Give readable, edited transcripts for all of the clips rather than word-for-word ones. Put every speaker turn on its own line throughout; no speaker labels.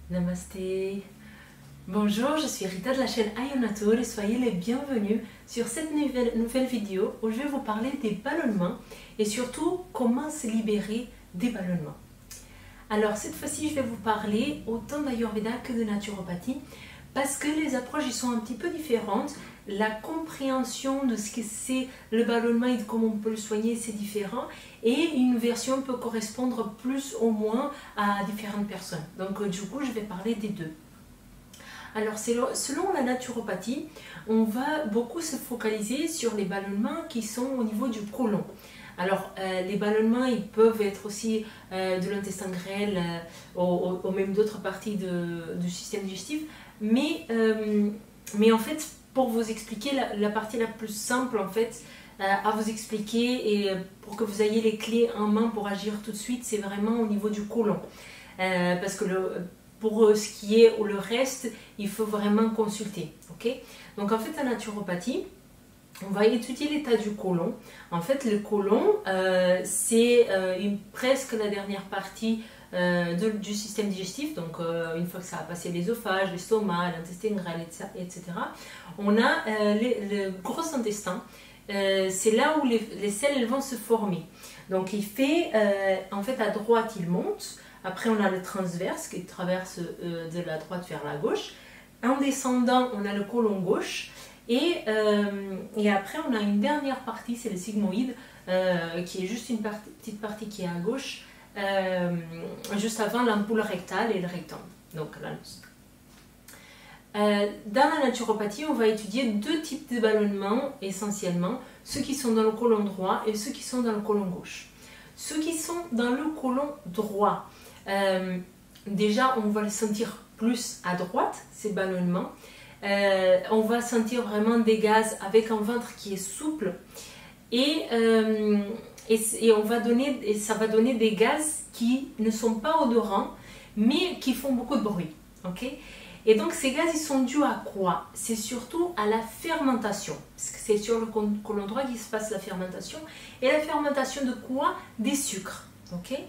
Namasté. Bonjour, je suis Rita de la chaîne Ayunatur et soyez les bienvenus sur cette nouvelle vidéo où je vais vous parler des ballonnements et surtout comment se libérer des ballonnements. Alors cette fois-ci je vais vous parler autant d'Ayurveda que de naturopathie parce que les approches ils sont un petit peu différentes. La compréhension de ce que c'est le ballonnement et de comment on peut le soigner c'est différent et une version peut correspondre plus ou moins à différentes personnes. Donc du coup je vais parler des deux. Alors selon la naturopathie, on va beaucoup se focaliser sur les ballonnements qui sont au niveau du côlon. Alors les ballonnements ils peuvent être aussi de l'intestin grêle ou même d'autres parties du système digestif, mais en fait pour vous expliquer la partie la plus simple en fait à vous expliquer et pour que vous ayez les clés en main pour agir tout de suite, c'est vraiment au niveau du côlon. Parce que pour ce qui est ou le reste, il faut vraiment consulter. Okay, donc en fait, en naturopathie, on va étudier l'état du côlon. En fait, le côlon, c'est presque la dernière partie du système digestif. Donc, une fois que ça a passé l'œsophage, l'estomac, l'intestin grêle, etc., on a le gros intestin. C'est là où les selles vont se former. Donc, il fait, en fait, à droite, il monte. Après, on a le transverse qui traverse de la droite vers la gauche. En descendant, on a le côlon gauche. Et après, on a une dernière partie, c'est le sigmoïde, qui est juste une petite partie qui est à gauche, juste avant l'ampoule rectale et le rectum, donc l'anus. Dans la naturopathie, on va étudier deux types de ballonnements essentiellement, ceux qui sont dans le côlon droit et ceux qui sont dans le côlon gauche. Ceux qui sont dans le côlon droit, déjà on va les sentir plus à droite, ces ballonnements. On va sentir vraiment des gaz avec un ventre qui est souple et ça va donner des gaz qui ne sont pas odorants mais qui font beaucoup de bruit. Okay, et donc ces gaz ils sont dus à quoi? C'est surtout à la fermentation, parce que c'est sur le côlon droit qu'il se passe la fermentation. Et la fermentation de quoi? Des sucres. Okay,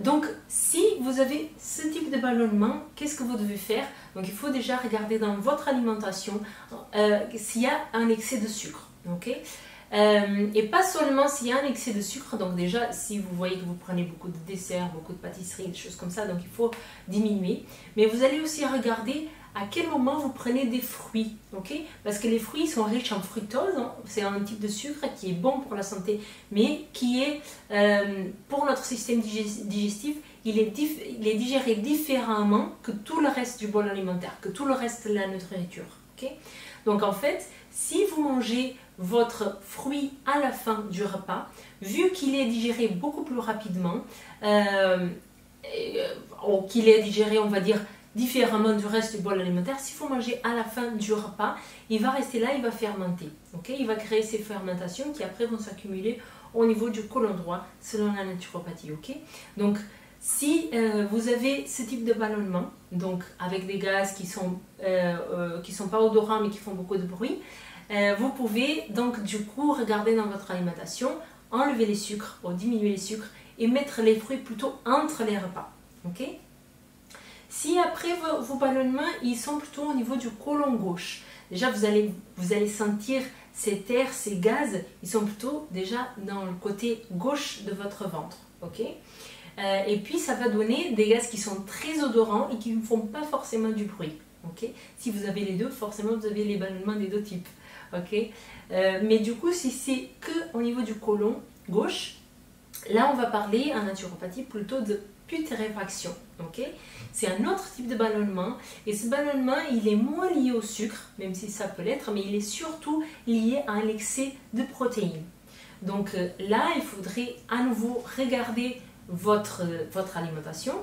donc si vous avez ce type de ballonnement, qu'est-ce que vous devez faire? Donc il faut déjà regarder dans votre alimentation s'il y a un excès de sucre. Okay, et pas seulement s'il y a un excès de sucre, donc déjà si vous voyez que vous prenez beaucoup de desserts, beaucoup de pâtisseries, des choses comme ça, donc il faut diminuer. Mais vous allez aussi regarder à quel moment vous prenez des fruits, okay, parce que les fruits sont riches en fructose, hein. C'est un type de sucre qui est bon pour la santé, mais qui est pour notre système digestif, il est digéré différemment que tout le reste du bol alimentaire, que tout le reste de la nourriture. Okay, donc en fait, si vous mangez votre fruit à la fin du repas, vu qu'il est digéré beaucoup plus rapidement, ou qu'il est digéré, on va dire, différemment du reste du bol alimentaire, s'il faut manger à la fin du repas, il va rester là, il va fermenter. Okay, il va créer ces fermentations qui après vont s'accumuler au niveau du côlon droit, selon la naturopathie. Okay, donc, si vous avez ce type de ballonnement, donc avec des gaz qui sont pas odorants mais qui font beaucoup de bruit, vous pouvez donc du coup regarder dans votre alimentation, enlever les sucres ou diminuer les sucres et mettre les fruits plutôt entre les repas. Okay, si après vos ballonnements ils sont plutôt au niveau du côlon gauche, déjà vous allez sentir cet air, ces gaz, ils sont plutôt déjà dans le côté gauche de votre ventre. Okay, et puis ça va donner des gaz qui sont très odorants et qui ne font pas forcément du bruit. Okay, si vous avez les deux, forcément vous avez les ballonnements des deux types. Okay, mais du coup si c'est que au niveau du côlon gauche, là on va parler en naturopathie plutôt de putréfaction. Okay, c'est un autre type de ballonnement et ce ballonnement il est moins lié au sucre, même si ça peut l'être, mais il est surtout lié à un excès de protéines. Donc là il faudrait à nouveau regarder votre alimentation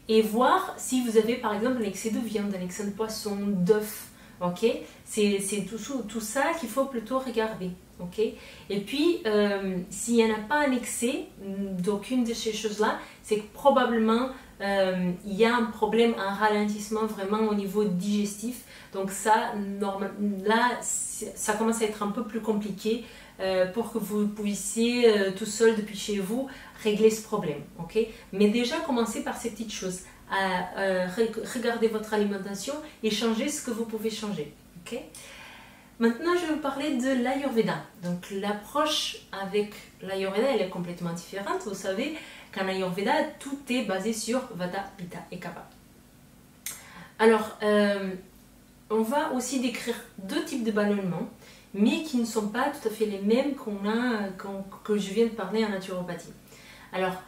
et voir si vous avez par exemple un excès de viande, un excès de poisson, d'œufs. Okay, c'est tout ça qu'il faut plutôt regarder. Okay, et puis s'il n'y en a pas un excès d'aucune de ces choses là, c'est que probablement il y a un problème, un ralentissement vraiment au niveau digestif. Donc ça, là ça commence à être un peu plus compliqué pour que vous puissiez tout seul depuis chez vous régler ce problème. Okay, mais déjà commencez par ces petites choses. regarder votre alimentation et changer ce que vous pouvez changer. Okay? Maintenant, je vais vous parler de l'Ayurveda. Donc, l'approche avec l'Ayurveda, elle est complètement différente. Vous savez qu'en Ayurveda, tout est basé sur Vata, Pitta et Kapha. Alors, on va aussi décrire deux types de ballonnements, mais qui ne sont pas tout à fait les mêmes que je viens de parler en naturopathie. Alors,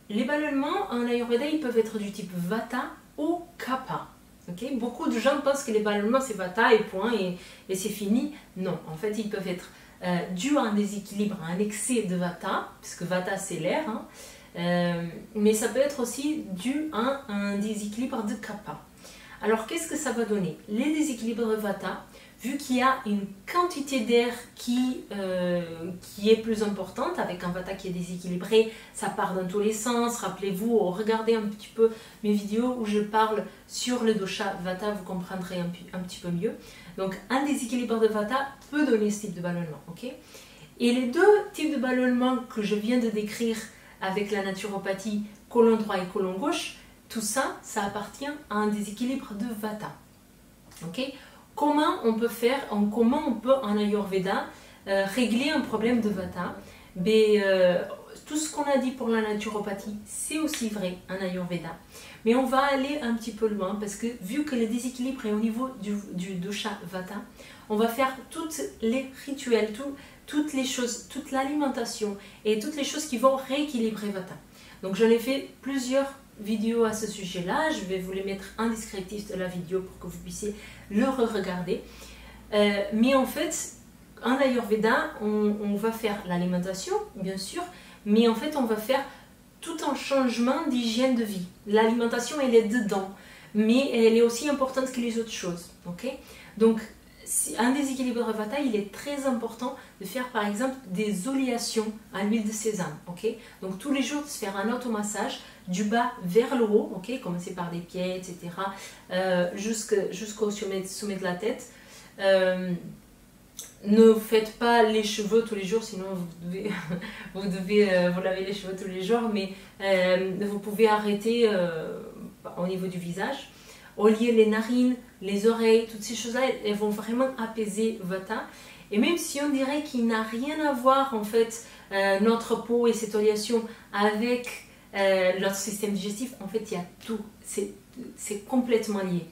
les ballonnements en Ayurveda, ils peuvent être du type Vata ou Kapha. Okay? Beaucoup de gens pensent que les ballonnements c'est Vata et point et c'est fini. Non, en fait ils peuvent être dus à un déséquilibre, à un excès de Vata, puisque Vata c'est l'air, hein, mais ça peut être aussi dû à un déséquilibre de Kapha. Alors qu'est-ce que ça va donner? Les déséquilibres de Vata, vu qu'il y a une quantité d'air qui est plus importante, avec un Vata qui est déséquilibré, ça part dans tous les sens. Rappelez-vous, regardez un petit peu mes vidéos où je parle sur le dosha Vata, vous comprendrez un petit peu mieux. Donc un déséquilibre de Vata peut donner ce type de ballonnement. Okay? Et les deux types de ballonnement que je viens de décrire avec la naturopathie, côlon droit et côlon gauche, tout ça, ça appartient à un déséquilibre de Vata. Okay? Comment on peut faire, comment on peut en Ayurveda régler un problème de Vata? Tout ce qu'on a dit pour la naturopathie, c'est aussi vrai en Ayurveda. Mais on va aller un petit peu loin parce que vu que le déséquilibre est au niveau du dosha Vata, on va faire tous les rituels, toutes les choses, toute l'alimentation et toutes les choses qui vont rééquilibrer Vata. Donc j'en ai fait plusieurs vidéos à ce sujet-là, je vais vous les mettre en descriptif de la vidéo pour que vous puissiez le re-regarder. Mais en fait, en Ayurveda, on va faire l'alimentation, bien sûr, mais en fait, on va faire tout un changement d'hygiène de vie. L'alimentation, elle est dedans, mais elle est aussi importante que les autres choses. Okay? Donc, un déséquilibre de Vata, il est très important de faire par exemple des oleations à l'huile de sésame. Okay? Donc tous les jours, de se faire un automassage du bas vers le haut, okay? Commencer par les pieds, etc. Jusqu'au sommet de la tête. Ne faites pas les cheveux tous les jours, sinon vous lavez les cheveux tous les jours, mais vous pouvez arrêter au niveau du visage. Olier les narines, les oreilles, toutes ces choses-là, elles vont vraiment apaiser Vata. Et même si on dirait qu'il n'a rien à voir, en fait, notre peau et cette oleation avec notre système digestif, en fait, il y a tout. C'est complètement lié.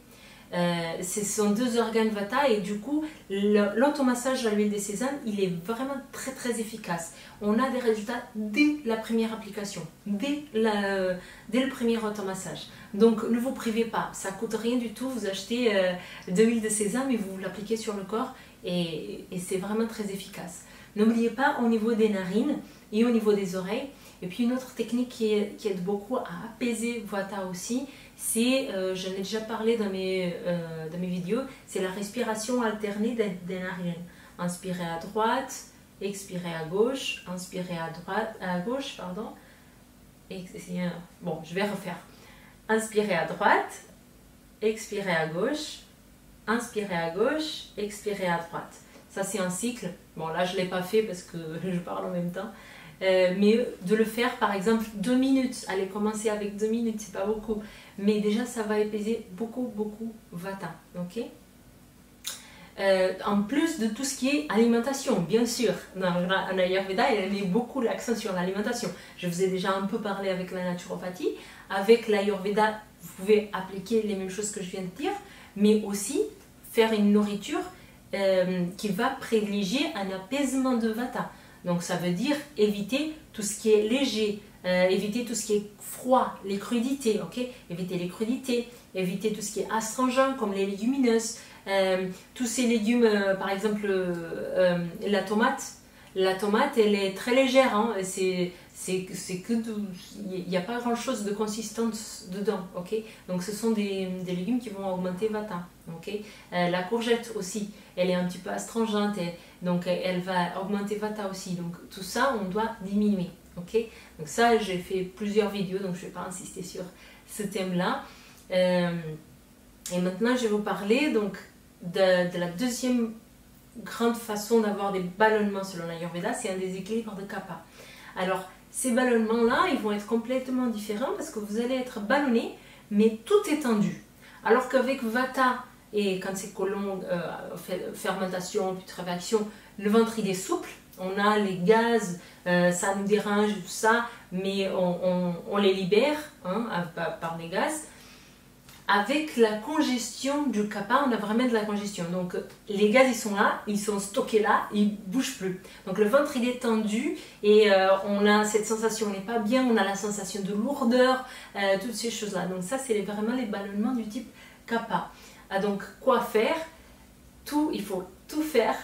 Ce sont deux organes Vata et du coup, l'automassage à l'huile de sésame, il est vraiment très très efficace. On a des résultats dès la première application, dès le premier automassage. Donc ne vous privez pas, ça coûte rien du tout, vous achetez de l'huile de sésame et vous l'appliquez sur le corps et c'est vraiment très efficace. N'oubliez pas au niveau des narines et au niveau des oreilles. Et puis une autre technique qui aide beaucoup à apaiser Vata aussi, c'est, j'en ai déjà parlé dans mes vidéos, c'est la respiration alternée des narines. Inspirez à droite, expirez à gauche, inspirez à gauche, pardon. Bon, je vais refaire. Inspirez à droite, expirez à gauche, inspirez à gauche, expirez à droite. Ça c'est un cycle. Bon là je ne l'ai pas fait parce que je parle en même temps. Mais de le faire par exemple 2 minutes, allez commencer avec 2 minutes, c'est pas beaucoup, mais déjà ça va apaiser beaucoup Vata, ok? En plus de tout ce qui est alimentation, bien sûr, en Ayurveda il met beaucoup l'accent sur l'alimentation. Je vous ai déjà un peu parlé avec la naturopathie, avec l'Ayurveda vous pouvez appliquer les mêmes choses que je viens de dire, mais aussi faire une nourriture qui va privilégier un apaisement de Vata. Donc ça veut dire éviter tout ce qui est léger, éviter tout ce qui est froid, les crudités, ok? Éviter les crudités, éviter tout ce qui est astringent comme les légumineuses, tous ces légumes, par exemple la tomate. La tomate, elle est très légère, hein, c'est que il n'y a pas grand chose de consistance dedans, ok? Donc ce sont des légumes qui vont augmenter Vata, ok? La courgette aussi, elle est un petit peu astringente, donc elle va augmenter Vata aussi, donc tout ça on doit diminuer, ok? Donc ça j'ai fait plusieurs vidéos, donc je ne vais pas insister sur ce thème-là. Et maintenant je vais vous parler donc de la deuxième grande façon d'avoir des ballonnements selon l'Ayurveda, c'est un déséquilibre de Kapha. Alors, ces ballonnements-là, ils vont être complètement différents parce que vous allez être ballonné, mais tout est tendu. Alors qu'avec Vata, et quand c'est colon, fermentation, putréfaction, le ventre il est souple, on a les gaz, ça nous dérange, tout ça, mais on les libère hein, par les gaz. Avec la congestion du kapha, on a vraiment de la congestion. Donc les gaz ils sont là, ils sont stockés là, ils ne bougent plus. Donc le ventre il est tendu et on a cette sensation, on n'est pas bien, on a la sensation de lourdeur, toutes ces choses-là. Donc ça c'est vraiment les ballonnements du type kapha. Donc quoi faire? Il faut tout faire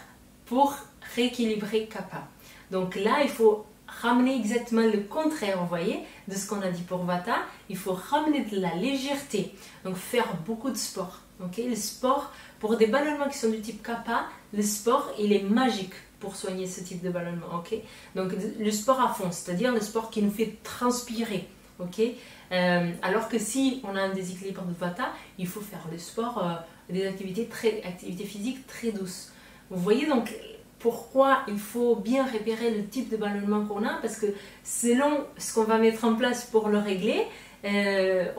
pour rééquilibrer kapha. Donc là il faut ramener exactement le contraire, vous voyez, de ce qu'on a dit pour Vata. Il faut ramener de la légèreté, donc faire beaucoup de sport. Okay? Le sport, pour des ballonnements qui sont du type kapha, le sport, il est magique pour soigner ce type de ballonnement. Okay? Donc le sport à fond, c'est-à-dire le sport qui nous fait transpirer. Okay? Alors que si on a un déséquilibre de Vata, il faut faire le sport, des activités physiques très douces. Vous voyez donc pourquoi il faut bien repérer le type de ballonnement qu'on a, parce que selon ce qu'on va mettre en place pour le régler,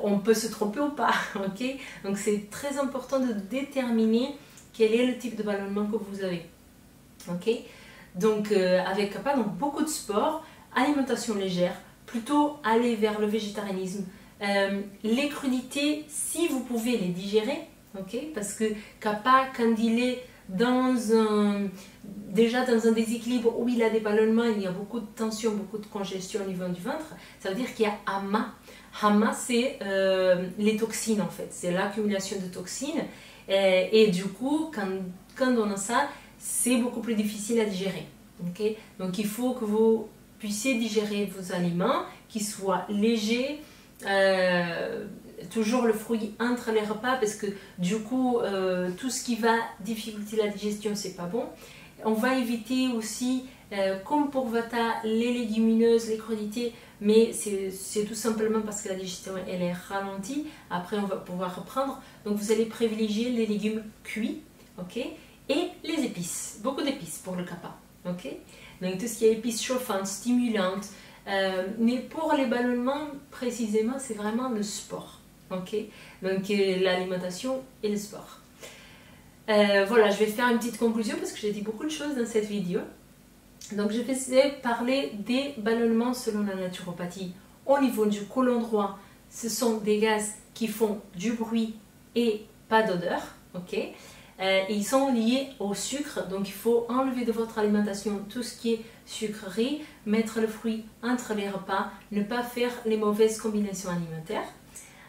on peut se tromper ou pas. Okay? Donc c'est très important de déterminer quel est le type de ballonnement que vous avez. Okay? Donc avec kapha, donc beaucoup de sport, alimentation légère, plutôt aller vers le végétarianisme. Les crudités, si vous pouvez les digérer, okay? Parce que kapha, quand il est déjà dans un déséquilibre où il a des ballonnements, il y a beaucoup de tension, beaucoup de congestion au niveau du ventre, ça veut dire qu'il y a ama. Ama, c'est les toxines en fait, c'est l'accumulation de toxines. Et du coup, quand on a ça, c'est beaucoup plus difficile à digérer. Okay? Donc il faut que vous puissiez digérer vos aliments, qu'ils soient légers, toujours le fruit entre les repas, parce que du coup tout ce qui va difficulter la digestion c'est pas bon. On va éviter aussi comme pour Vata les légumineuses, les crudités, mais c'est tout simplement parce que la digestion elle est ralentie. Après on va pouvoir reprendre, donc vous allez privilégier les légumes cuits, okay, et les épices, beaucoup d'épices pour le kapha, okay. Donc tout ce qui est épices chauffantes, stimulantes, mais pour les ballonnements précisément c'est vraiment le sport. Okay. Donc l'alimentation et le sport. Voilà, je vais faire une petite conclusion parce que j'ai dit beaucoup de choses dans cette vidéo. Donc je vais parler des ballonnements selon la naturopathie. Au niveau du côlon droit, ce sont des gaz qui font du bruit et pas d'odeur. Okay. Ils sont liés au sucre, donc il faut enlever de votre alimentation tout ce qui est sucrerie, mettre le fruit entre les repas, ne pas faire les mauvaises combinaisons alimentaires.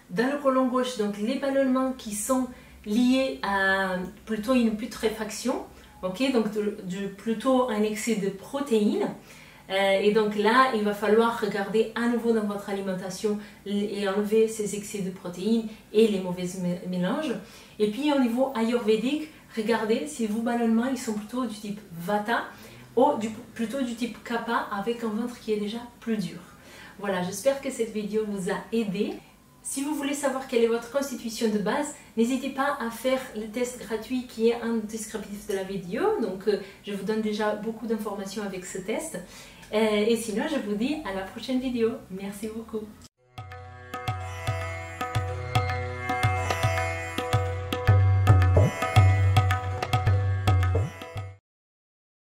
Dans le côlon gauche, donc les ballonnements qui sont liés à plutôt une putréfaction, okay, donc plutôt un excès de protéines. Et donc là, il va falloir regarder à nouveau dans votre alimentation et enlever ces excès de protéines et les mauvais mélanges. Et puis au niveau ayurvédique, regardez si vos ballonnements ils sont plutôt du type Vata ou plutôt du type kapha avec un ventre qui est déjà plus dur. Voilà, j'espère que cette vidéo vous a aidé. Si vous voulez savoir quelle est votre constitution de base, n'hésitez pas à faire le test gratuit qui est en descriptif de la vidéo. Donc je vous donne déjà beaucoup d'informations avec ce test. Et sinon, je vous dis à la prochaine vidéo. Merci beaucoup.